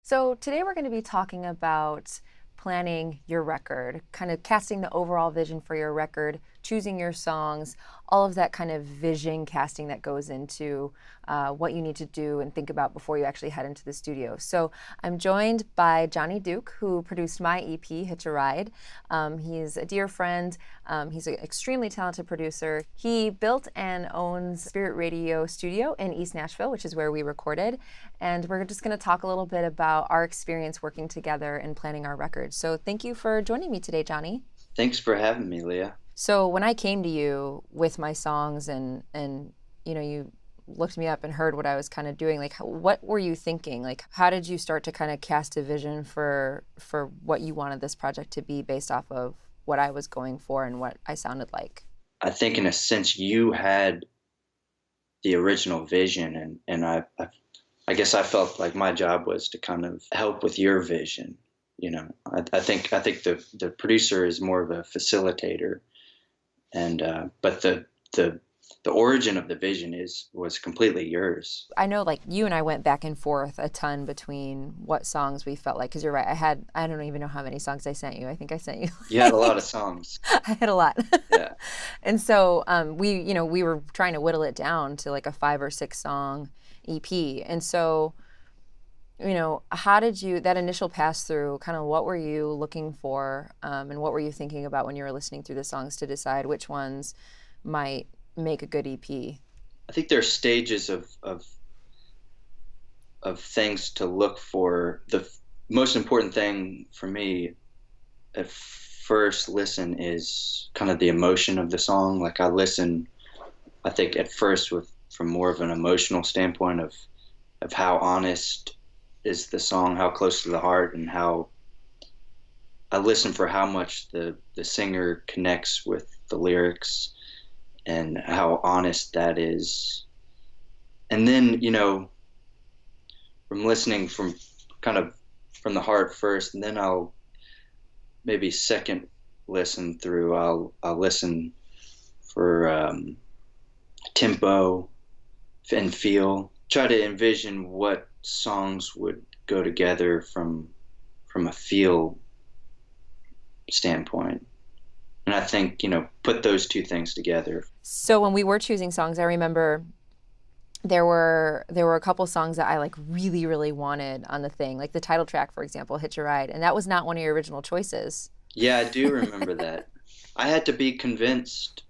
So today we're going to be talking about planning your record, kind of casting the overall vision for your record, choosing your songs, all of that kind of vision casting that goes into what you need to do and think about before you actually head into the studio. So I'm joined by Johnny Duke, who produced my EP, Hitch a Ride. He's a dear friend. He's an extremely talented producer. He built and owns Spirit Radio Studio in East Nashville, which is where we recorded. And we're just going to talk a little bit about our experience working together and planning our record. So thank you for joining me today, Johnny. Thanks for having me, Leah. So when I came to you with my songs and you looked me up and heard what I was kind of doing, like what were you thinking? Like how did you start to kind of cast a vision for what you wanted this project to be based off of what I was going for and what I sounded like? I think in a sense you had the original vision and I guess I felt like my job was to kind of help with your vision. I think the producer is more of a facilitator, and but the origin of the vision was completely yours. I know like you and I went back and forth a ton between what songs we felt like, because you're right. I don't even know how many songs I sent you. I think I sent you You had a lot of songs. I had a lot. Yeah. And so we were trying to whittle it down to like a 5 or 6 song EP. And so, how did you, that initial pass through, kind of what were you looking for, and what were you thinking about when you were listening through the songs to decide which ones might make a good EP? I think there are stages of things to look for. The most important thing for me at first listen is kind of the emotion of the song. Like I listen, I think at first from more of an emotional standpoint of how honest is the song, how close to the heart, and how I listen for how much the singer connects with the lyrics and how honest that is. And then, from listening from kind of from the heart first, and then I'll maybe second listen through, I'll listen for tempo and feel, try to envision what songs would go together from a feel standpoint. And I think, put those two things together. So when we were choosing songs, I remember there were a couple songs that I like really, really wanted on the thing, like the title track, for example, Hitch a Ride. And that was not one of your original choices. Yeah, I do remember that. I had to be convinced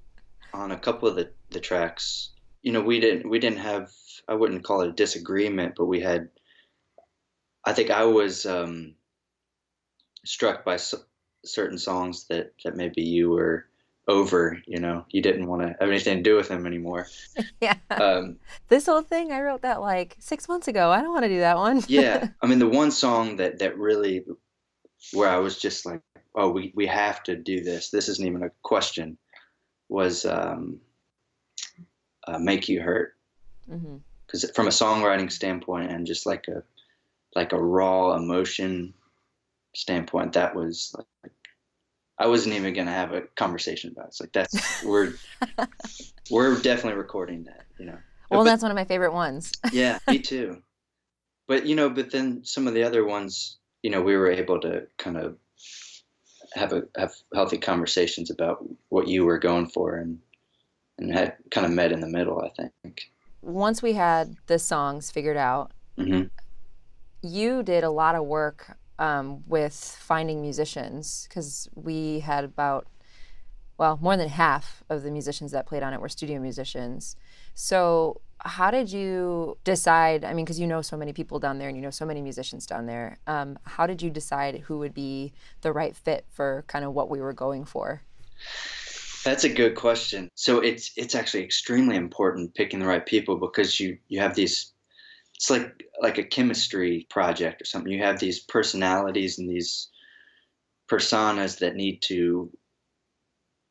on a couple of the tracks. We didn't have, I wouldn't call it a disagreement, but I think I was struck by certain songs that maybe you were over, you didn't want to have anything to do with them anymore. Yeah. Um, This whole thing, I wrote that like 6 months ago. I don't want to do that one. yeah, I mean, the one song that really, where I was just like, oh, we have to do this. This isn't even a question, was Make You Hurt. Hmm. Because from a songwriting standpoint and just like a raw emotion standpoint, that was like I wasn't even gonna have a conversation about it. It's like we're definitely recording that. Well, But that's one of my favorite ones. yeah, me too. But then some of the other ones, we were able to kind of have healthy conversations about what you were going for, and had kind of met in the middle, I think. Once we had the songs figured out, Hmm. you did a lot of work with finding musicians, because we had about, well, more than half of the musicians that played on it were studio musicians. So how did you decide? I mean, because you know so many people down there and you know so many musicians down there. How did you decide who would be the right fit for kind of what we were going for? That's a good question. So it's actually extremely important picking the right people, because you have these, it's like a chemistry project or something. You have these personalities and these personas that need to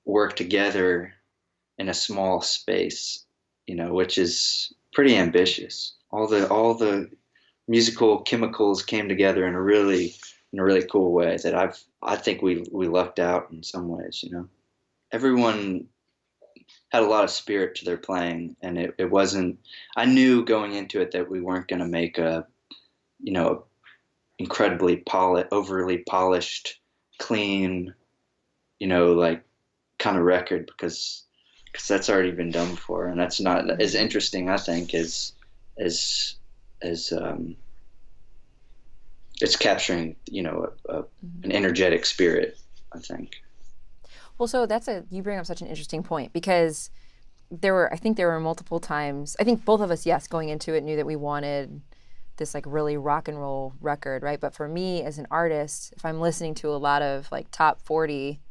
work together in a small space, which is pretty ambitious. All the musical chemicals came together in a really cool way that I think we lucked out in some ways. Everyone had a lot of spirit to their playing, and it wasn't. I knew going into it that we weren't going to make you know incredibly overly polished, clean, like kind of record because that's already been done before, and that's not as interesting, I think, as as it's capturing, an energetic spirit, I think. Well, so you bring up such an interesting point because I think there were multiple times, I think both of us, yes, going into it knew that we wanted this like really rock and roll record, right? But for me as an artist, if I'm listening to a lot of like top 40,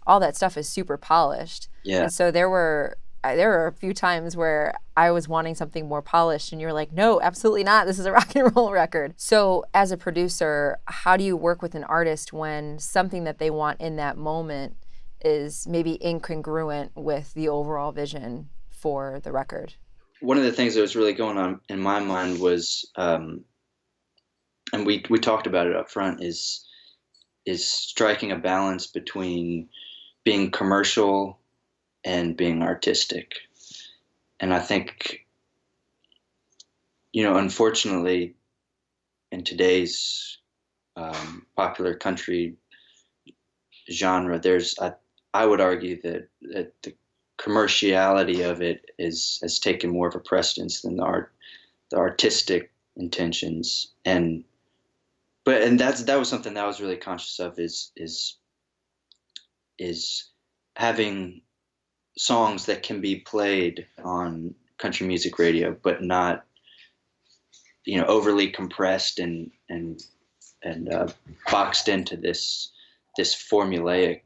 all that stuff is super polished. Yeah. And so there were a few times where I was wanting something more polished and you were like, no, absolutely not. This is a rock and roll record. So as a producer, how do you work with an artist when something that they want in that moment is maybe incongruent with the overall vision for the record? One of the things that was really going on in my mind was, and we talked about it up front, is striking a balance between being commercial and being artistic. And I think, unfortunately, in today's popular country genre, I would argue that the commerciality of it has taken more of a precedence than the artistic intentions. And that was something that I was really conscious of, is having songs that can be played on country music radio, but not, overly compressed and boxed into this formulaic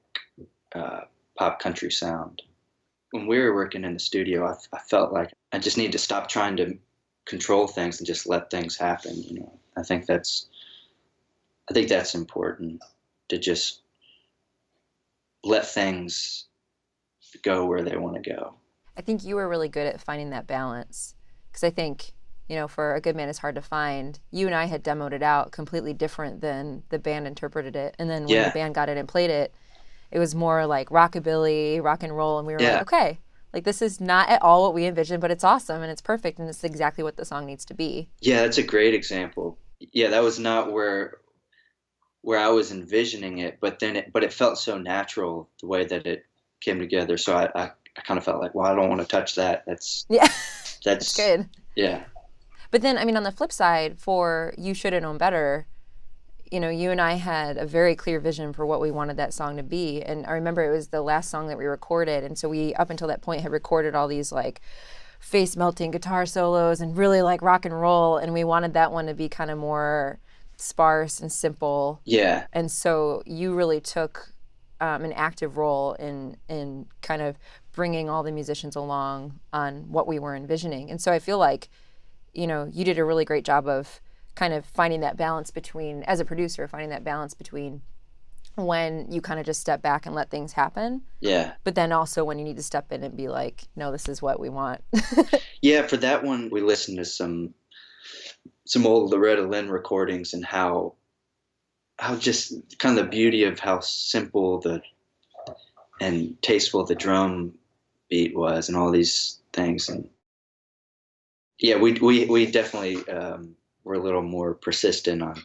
pop country sound. When we were working in the studio, I felt like I just need to stop trying to control things and just let things happen. I think that's important, to just let things go where they want to go. I think you were really good at finding that balance because I think, for A Good Man Is Hard to Find, you and I had demoed it out completely different than the band interpreted it. And then when the band got it and played it, it was more like rockabilly, rock and roll. And we were like, okay, like this is not at all what we envisioned, but it's awesome and it's perfect. And it's exactly what the song needs to be. Yeah, that's a great example. Yeah, that was not where I was envisioning it, but it felt so natural the way that it came together. So I kind of felt like, well, I don't want to touch that. That's good. Yeah. But then, I mean, on the flip side, for You Should Have Known Better, you and I had a very clear vision for what we wanted that song to be. And I remember it was the last song that we recorded. And so we, up until that point, had recorded all these like face melting guitar solos and really like rock and roll. And we wanted that one to be kind of more sparse and simple. Yeah. And so you really took an active role in kind of bringing all the musicians along on what we were envisioning. And so I feel like, you did a really great job of kind of finding that balance between, as a producer, finding that balance between when you kind of just step back and let things happen. Yeah. But then also when you need to step in and be like, no, this is what we want. Yeah, for that one, we listened to some old Loretta Lynn recordings and how just kind of the beauty of how simple and tasteful the drum beat was and all these things. And yeah, we definitely were a little more persistent on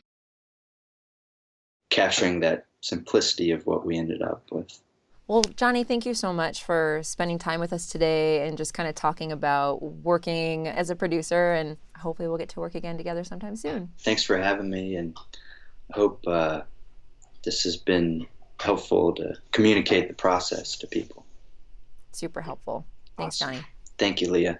capturing that simplicity of what we ended up with. Well, Johnny, thank you so much for spending time with us today and just kind of talking about working as a producer, and hopefully we'll get to work again together sometime soon. Thanks for having me, and I hope this has been helpful to communicate the process to people. Super helpful. Thanks, Awesome. Johnny. Thank you, Leah.